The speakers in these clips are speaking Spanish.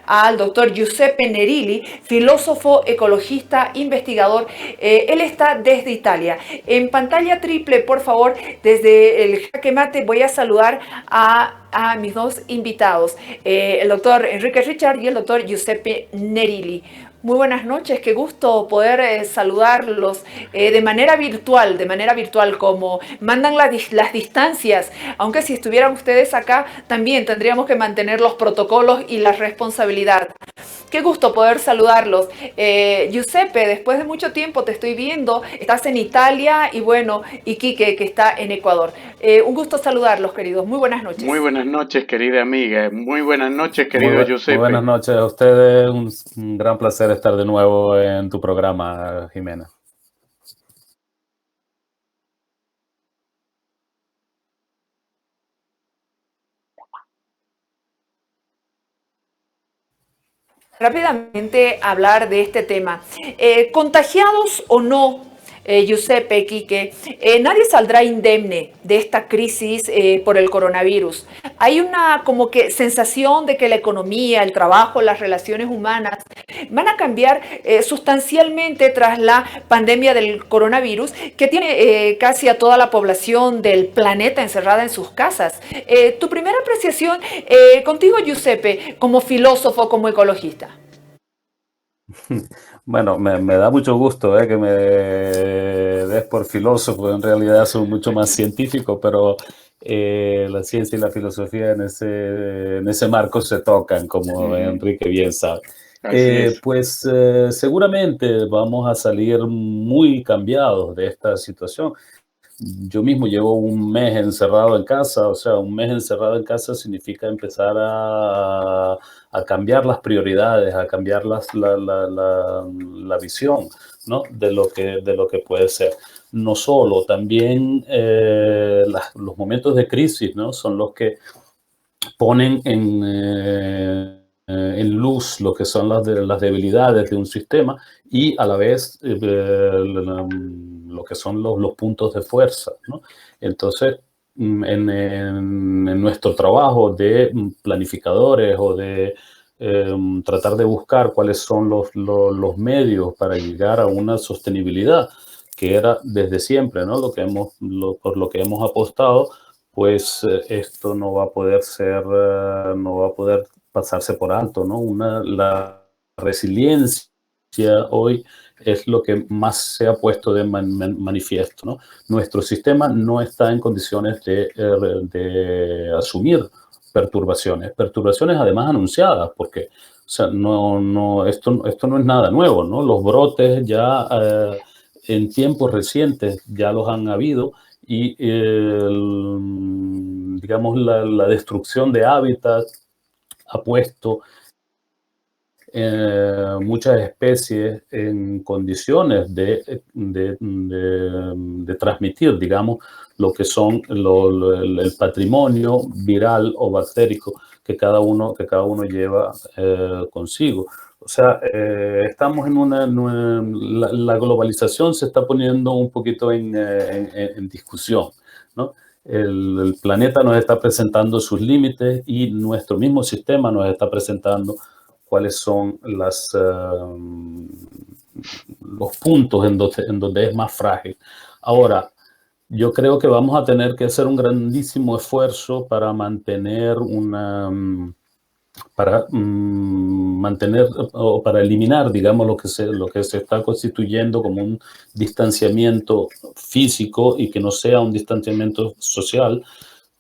al doctor Giuseppe Nerilli, filósofo, ecologista, investigador. Él está desde Italia. En pantalla triple, por favor, desde el Jaque Mate voy a saludar a mis dos invitados, el doctor Enrique Richard y el doctor Giuseppe Nerilli. Muy buenas noches, qué gusto poder saludarlos de manera virtual, como mandan las distancias, aunque si estuvieran ustedes acá también tendríamos que mantener los protocolos y la responsabilidad. Qué gusto poder saludarlos. Giuseppe, después de mucho tiempo te estoy viendo, estás en Italia y bueno, y Quique que está en Ecuador. Un gusto saludarlos, queridos. Muy buenas Muy noches. buenas noches, querida amiga. Muy buenas noches, querido Muy buenas Giuseppe. noches a ustedes. Un gran placer estar de nuevo en tu programa, Jimena. Rápidamente hablar de este tema. Contagiados o no, Giuseppe, Quique, nadie saldrá indemne de esta crisis por el coronavirus. Hay una como que sensación de que la economía, el trabajo, las relaciones humanas van a cambiar sustancialmente tras la pandemia del coronavirus que tiene casi a toda la población del planeta encerrada en sus casas. Tu primera apreciación contigo, Giuseppe, como filósofo, como ecologista. Bueno, me da mucho gusto que me des por filósofo. En realidad soy mucho más científico, pero la ciencia y la filosofía en ese marco se tocan, como Enrique bien sabe. Así es. Seguramente vamos a salir muy cambiados de esta situación. Yo mismo llevo un mes encerrado en casa, o sea, un mes encerrado en casa significa empezar a cambiar las prioridades, a cambiar la visión, ¿no? De lo que puede ser. No solo, también los momentos de crisis, ¿no? Son los que ponen en luz lo que son las debilidades de un sistema y a la vez lo que son los puntos de fuerza, ¿no? Entonces, en nuestro trabajo de planificadores o de tratar de buscar cuáles son los medios para llegar a una sostenibilidad, que era desde siempre, ¿no? Por lo que hemos apostado, pues esto no va a poder ser, no va a poder pasarse por alto, ¿no? La resiliencia hoy es lo que más se ha puesto de manifiesto, ¿no? Nuestro sistema no está en condiciones de asumir perturbaciones además anunciadas, porque o sea, esto no es nada nuevo, ¿no? Los brotes ya en tiempos recientes ya los han habido y digamos la destrucción de hábitat ha puesto muchas especies en condiciones de transmitir, digamos, lo que son el patrimonio viral o bactérico que cada uno lleva consigo. O sea, estamos la globalización se está poniendo un poquito en discusión, ¿no? El planeta nos está presentando sus límites y nuestro mismo sistema nos está presentando cuáles son los puntos en donde es más frágil. Ahora, yo creo que vamos a tener que hacer un grandísimo esfuerzo para mantener o para eliminar, digamos, lo que se está constituyendo como un distanciamiento físico y que no sea un distanciamiento social.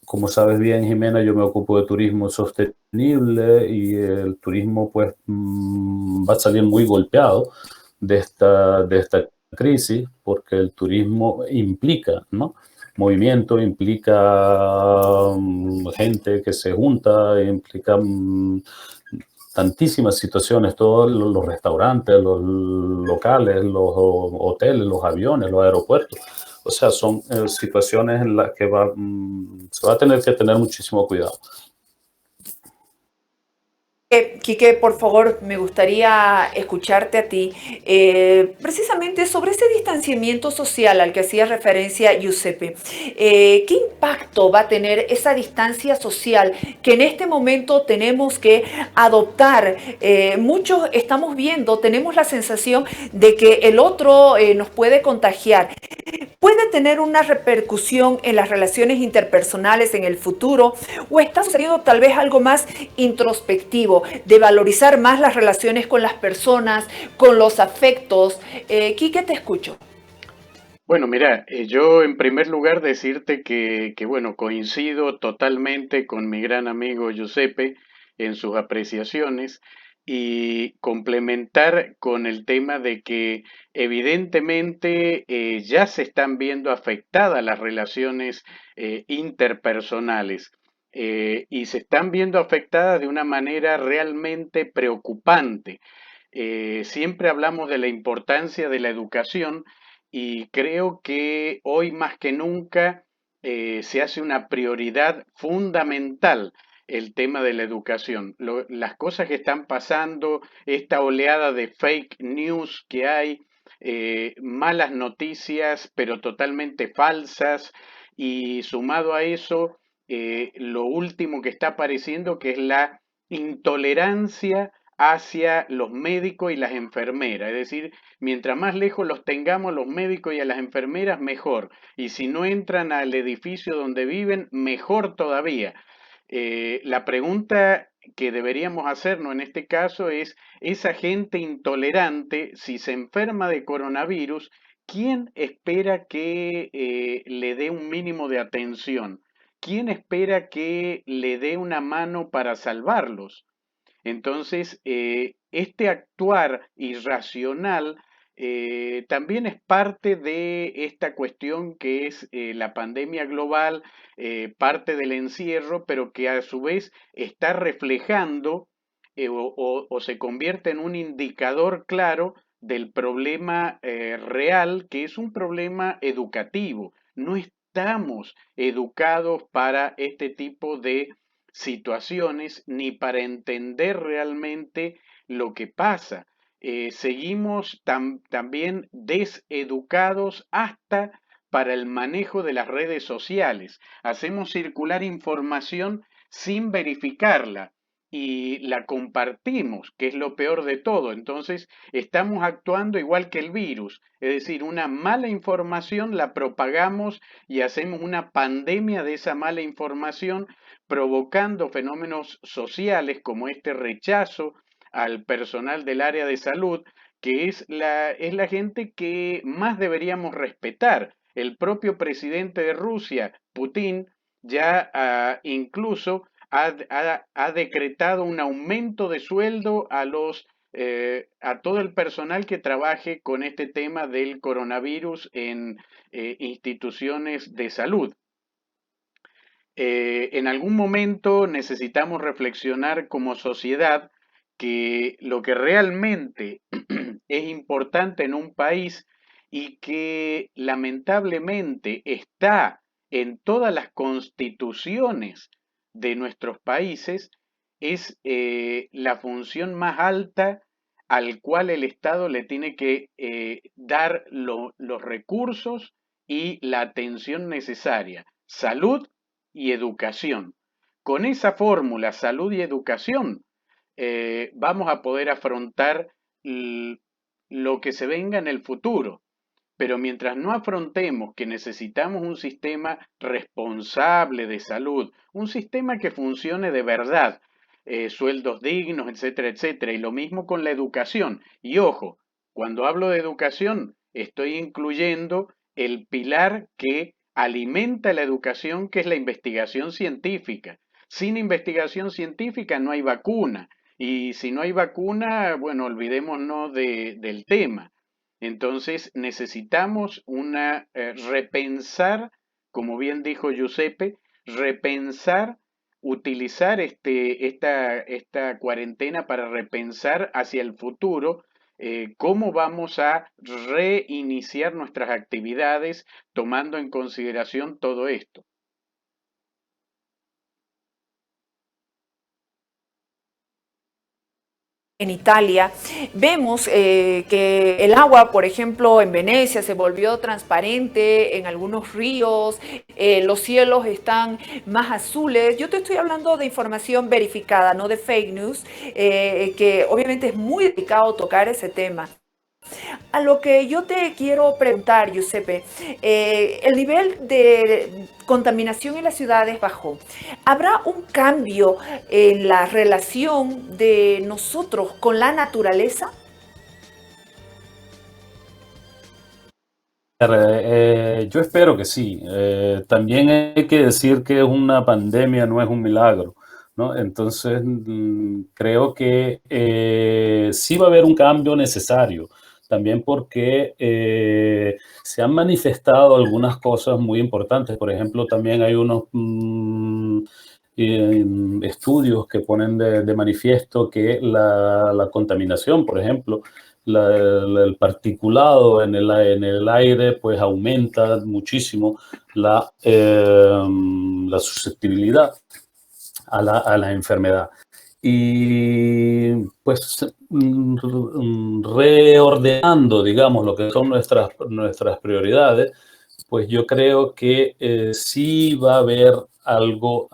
Como sabes bien, Jimena, yo me ocupo de turismo sostenible y el turismo pues va a salir muy golpeado de esta crisis porque el turismo implica, ¿no? Movimiento, implica gente que se junta, implica tantísimas situaciones, todos los restaurantes, los locales, los hoteles, los aviones, los aeropuertos. O sea, son situaciones en las que se va a tener que tener muchísimo cuidado. Quique, por favor, me gustaría escucharte a ti precisamente sobre ese distanciamiento social al que hacía referencia Giuseppe. ¿Qué impacto va a tener esa distancia social que en este momento tenemos que adoptar? Muchos estamos viendo, tenemos la sensación de que el otro nos puede contagiar. ¿Puede tener una repercusión en las relaciones interpersonales en el futuro? ¿O está sucediendo tal vez algo más introspectivo, de valorizar más las relaciones con las personas, con los afectos? Quique, te escucho. Bueno, mira, yo en primer lugar decirte que, bueno, coincido totalmente con mi gran amigo Giuseppe en sus apreciaciones y complementar con el tema de que evidentemente ya se están viendo afectadas las relaciones interpersonales y se están viendo afectadas de una manera realmente preocupante. Siempre hablamos de la importancia de la educación y creo que hoy más que nunca se hace una prioridad fundamental el tema de la educación. Las cosas que están pasando, esta oleada de fake news que hay, malas noticias, pero totalmente falsas, y sumado a eso, lo último que está apareciendo, que es la intolerancia hacia los médicos y las enfermeras. Es decir, mientras más lejos los tengamos los médicos y a las enfermeras, mejor. Y si no entran al edificio donde viven, mejor todavía. La pregunta que deberíamos hacernos en este caso es, esa gente intolerante, si se enferma de coronavirus, ¿quién espera que le dé un mínimo de atención? ¿Quién espera que le dé una mano para salvarlos? Entonces, este actuar irracional también es parte de esta cuestión que es la pandemia global, parte del encierro, pero que a su vez está reflejando o se convierte en un indicador claro del problema real, que es un problema educativo. No estamos educados para este tipo de situaciones ni para entender realmente lo que pasa. Seguimos también deseducados hasta para el manejo de las redes sociales. Hacemos circular información sin verificarla y la compartimos, que es lo peor de todo. Entonces, estamos actuando igual que el virus, es decir, una mala información la propagamos y hacemos una pandemia de esa mala información, provocando fenómenos sociales como este rechazo al personal del área de salud, que es la gente que más deberíamos respetar. El propio presidente de Rusia, Putin, ya incluso ha decretado un aumento de sueldo a todo el personal que trabaje con este tema del coronavirus en instituciones de salud. En algún momento necesitamos reflexionar como sociedad que lo que realmente es importante en un país y que lamentablemente está en todas las constituciones de nuestros países es la función más alta al cual el Estado le tiene que dar los recursos y la atención necesaria. Salud y educación. Con esa fórmula, salud y educación, vamos a poder afrontar lo que se venga en el futuro. Pero mientras no afrontemos que necesitamos un sistema responsable de salud, un sistema que funcione de verdad, sueldos dignos, etcétera, etcétera, y lo mismo con la educación. Y ojo, cuando hablo de educación, estoy incluyendo el pilar que alimenta la educación, que es la investigación científica. Sin investigación científica no hay vacuna. Y si no hay vacuna, bueno, olvidémonos del tema. Entonces necesitamos repensar, como bien dijo Giuseppe, repensar, utilizar esta cuarentena para repensar hacia el futuro cómo vamos a reiniciar nuestras actividades tomando en consideración todo esto. en Italia, vemos que el agua, por ejemplo, en Venecia se volvió transparente, en algunos ríos, los cielos están más azules. Yo te estoy hablando de información verificada, no de fake news, que obviamente es muy delicado tocar ese tema. A lo que yo te quiero preguntar, Giuseppe, el nivel de contaminación en las ciudades bajó. ¿Habrá un cambio en la relación de nosotros con la naturaleza? Yo espero que sí. También hay que decir que una pandemia no es un milagro, ¿no? Entonces, creo que sí va a haber un cambio necesario, también porque se han manifestado algunas cosas muy importantes. Por ejemplo, también hay unos estudios que ponen de manifiesto que la contaminación, por ejemplo, el particulado en el aire, pues aumenta muchísimo la susceptibilidad a la enfermedad. Y pues reordenando, digamos, lo que son nuestras prioridades, pues yo creo que sí va a haber algún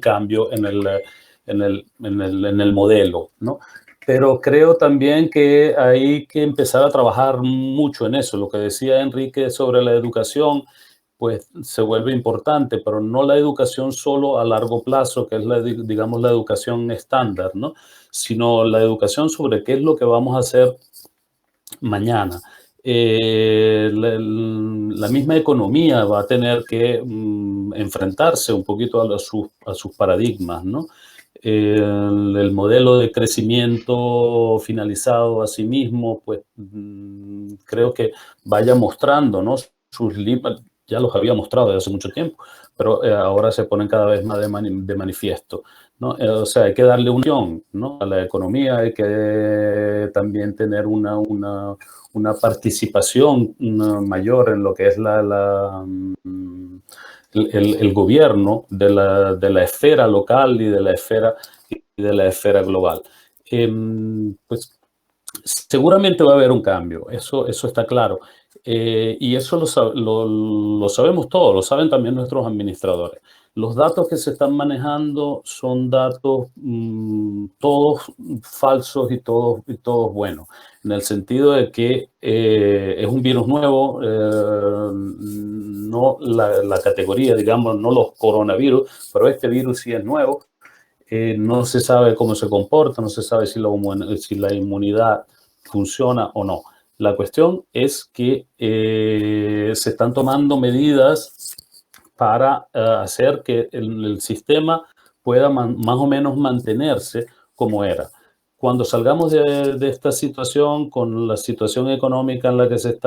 cambio en el modelo, ¿no? Pero creo también que hay que empezar a trabajar mucho en eso. Lo que decía Enrique sobre la educación, pues se vuelve importante, pero no la educación solo a largo plazo, que es digamos, la educación estándar, ¿no? Sino la educación sobre qué es lo que vamos a hacer mañana. La misma economía va a tener que enfrentarse un poquito a sus paradigmas, ¿no? El modelo de crecimiento finalizado a sí mismo, pues creo que vaya mostrando, ¿no? Sus límites, ya los había mostrado desde hace mucho tiempo, pero ahora se ponen cada vez más de manifiesto, ¿no? O sea, hay que darle unión, ¿no? A la economía, hay que también tener una participación mayor en lo que es el gobierno de la esfera local y de la esfera global. Pues seguramente va a haber un cambio, eso está claro. Y eso lo sabemos todos, lo saben también nuestros administradores. Los datos que se están manejando son datos todos falsos y todos buenos, en el sentido de que es un virus nuevo, no la categoría, digamos, no los coronavirus, pero este virus sí es nuevo. No se sabe cómo se comporta, no se sabe si la inmunidad funciona o no. La cuestión es que se están tomando medidas para hacer que el sistema pueda más o menos mantenerse como era. Cuando salgamos de esta situación, con la situación económica en la que se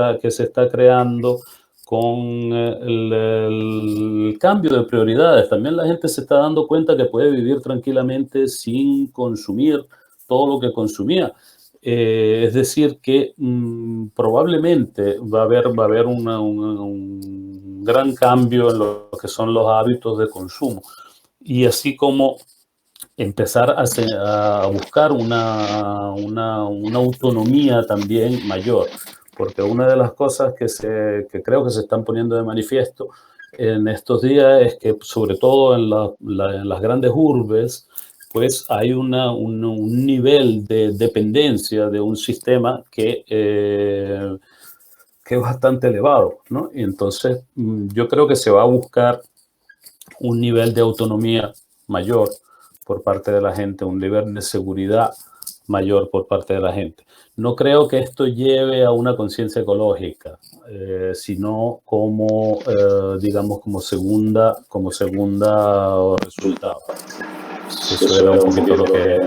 está creando, con el cambio de prioridades, también la gente se está dando cuenta que puede vivir tranquilamente sin consumir todo lo que consumía. Es decir, que probablemente va a haber un gran cambio en lo que son los hábitos de consumo. Y así como empezar a buscar una autonomía también mayor. Porque una de las cosas que creo que se están poniendo de manifiesto en estos días es que, sobre todo en las grandes urbes, pues hay un nivel de dependencia de un sistema que es bastante elevado, ¿no? Y entonces yo creo que se va a buscar un nivel de autonomía mayor por parte de la gente, un nivel de seguridad mayor por parte de la gente. No creo que esto lleve a una conciencia ecológica, sino como, digamos, como segunda resultado. Eso era un poquito lo que...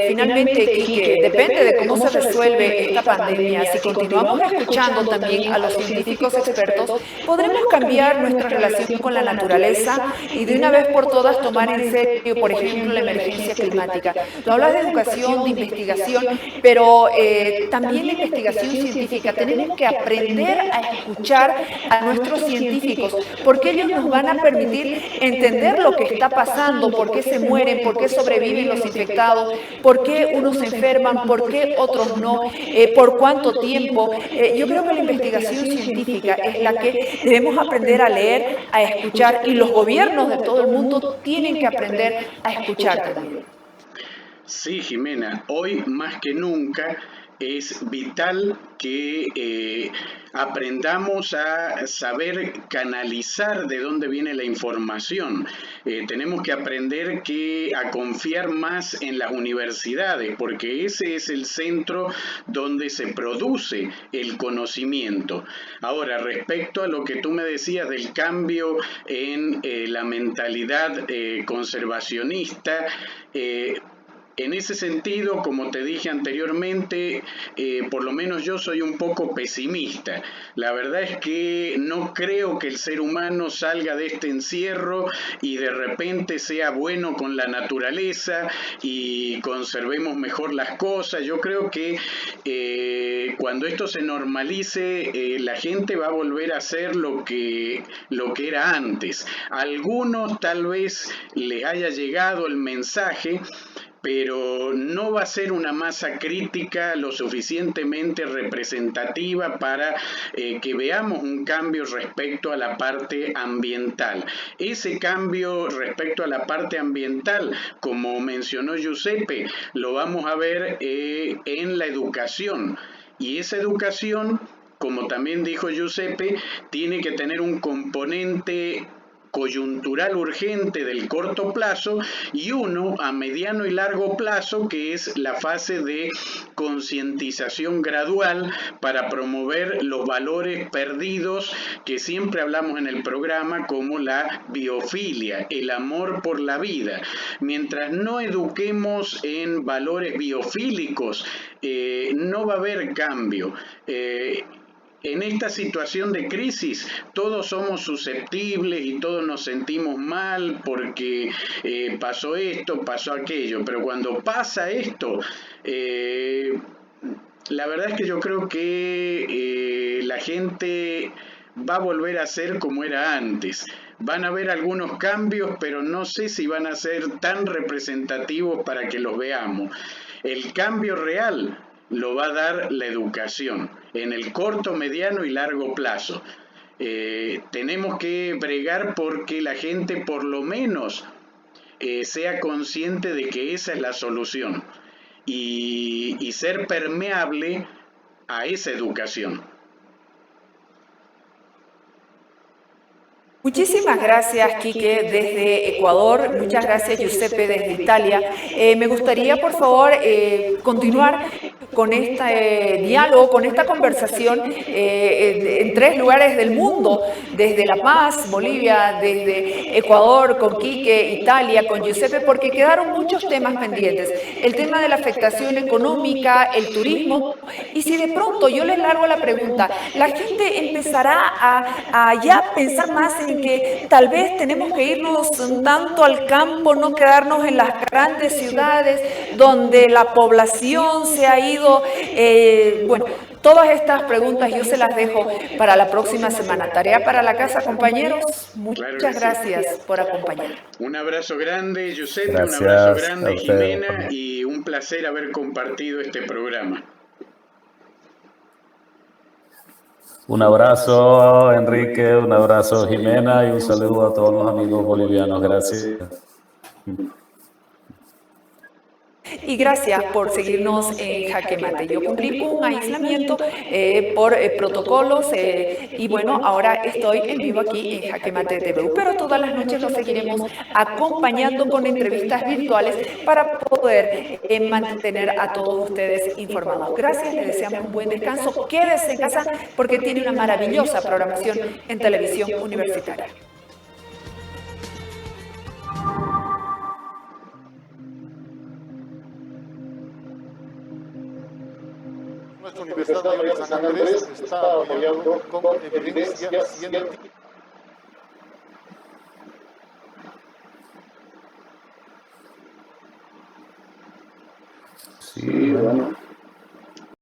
Finalmente, Quique, depende de cómo se resuelve esta pandemia. Si continuamos escuchando también a los científicos expertos, podremos cambiar nuestra relación con la naturaleza y de una vez por todas tomar en serio, por ejemplo, la emergencia climática. Tú hablas de educación, de investigación, pero también la investigación científica. Tenemos que aprender a escuchar a nuestros científicos, porque ellos nos van a permitir entender lo que está pasando, por qué se mueren, por qué sobreviven los infectados, por qué unos se enferman, por qué otros no, por cuánto tiempo. Yo creo que la investigación científica es la que debemos aprender a leer, a escuchar, y los gobiernos de todo el mundo tienen que aprender a escuchar también. Sí, Jimena, hoy más que nunca es vital que aprendamos a saber canalizar de dónde viene la información. Tenemos que aprender a confiar más en las universidades, porque ese es el centro donde se produce el conocimiento. Ahora, respecto a lo que tú me decías del cambio en la mentalidad conservacionista, en ese sentido, como te dije anteriormente, por lo menos yo soy un poco pesimista. La verdad es que no creo que el ser humano salga de este encierro y de repente sea bueno con la naturaleza y conservemos mejor las cosas. Yo creo que cuando esto se normalice, la gente va a volver a hacer lo que era antes. A algunos tal vez les haya llegado el mensaje, pero no va a ser una masa crítica lo suficientemente representativa para que veamos un cambio respecto a la parte ambiental. Ese cambio respecto a la parte ambiental, como mencionó Giuseppe, lo vamos a ver en la educación. Y esa educación, como también dijo Giuseppe, tiene que tener un componente coyuntural urgente del corto plazo y uno a mediano y largo plazo, que es la fase de concientización gradual para promover los valores perdidos que siempre hablamos en el programa, como la biofilia, el amor por la vida. Mientras no eduquemos en valores biofílicos, no va a haber cambio. En esta situación de crisis todos somos susceptibles y todos nos sentimos mal porque pasó esto, pasó aquello, pero cuando pasa esto, la verdad es que yo creo que la gente va a volver a ser como era antes. Van a haber algunos cambios, pero no sé si van a ser tan representativos para que los veamos. El cambio real lo va a dar la educación en el corto, mediano y largo plazo. Tenemos que bregar porque la gente por lo menos sea consciente de que esa es la solución y ser permeable a esa educación. Muchísimas gracias, Quique, desde Ecuador. Muchas gracias, Giuseppe, desde Italia. Me gustaría, por favor, continuar con este diálogo, con esta conversación en 3 lugares del mundo, desde La Paz, Bolivia, desde Ecuador, con Quique, Italia, con Giuseppe, porque quedaron muchos temas pendientes. El tema de la afectación económica, el turismo, y si de pronto yo les largo la pregunta, la gente empezará a ya pensar más en que tal vez tenemos que irnos un tanto al campo, no quedarnos en las grandes ciudades donde la población se ha ido. Bueno, todas estas preguntas yo se las dejo para la próxima semana. Tarea para la casa, compañeros. Muchas gracias por acompañar. Un abrazo grande, Giuseppe, un abrazo grande, Jimena, y un placer haber compartido este programa. Un abrazo, Enrique, un abrazo, Jimena, y un saludo a todos los amigos bolivianos. Gracias. Y gracias por seguirnos en Jaque Mate. Yo cumplí un aislamiento por protocolos y bueno, ahora estoy en vivo aquí en Jaque Mate TV. Pero todas las noches lo seguiremos acompañando con entrevistas virtuales para poder mantener a todos ustedes informados. Gracias, les deseamos un buen descanso. Quédese en casa porque tiene una maravillosa programación en televisión universitaria. Nuestra Universidad Mayor de San Andrés está apoyando con evidencia científica. Sí, bueno.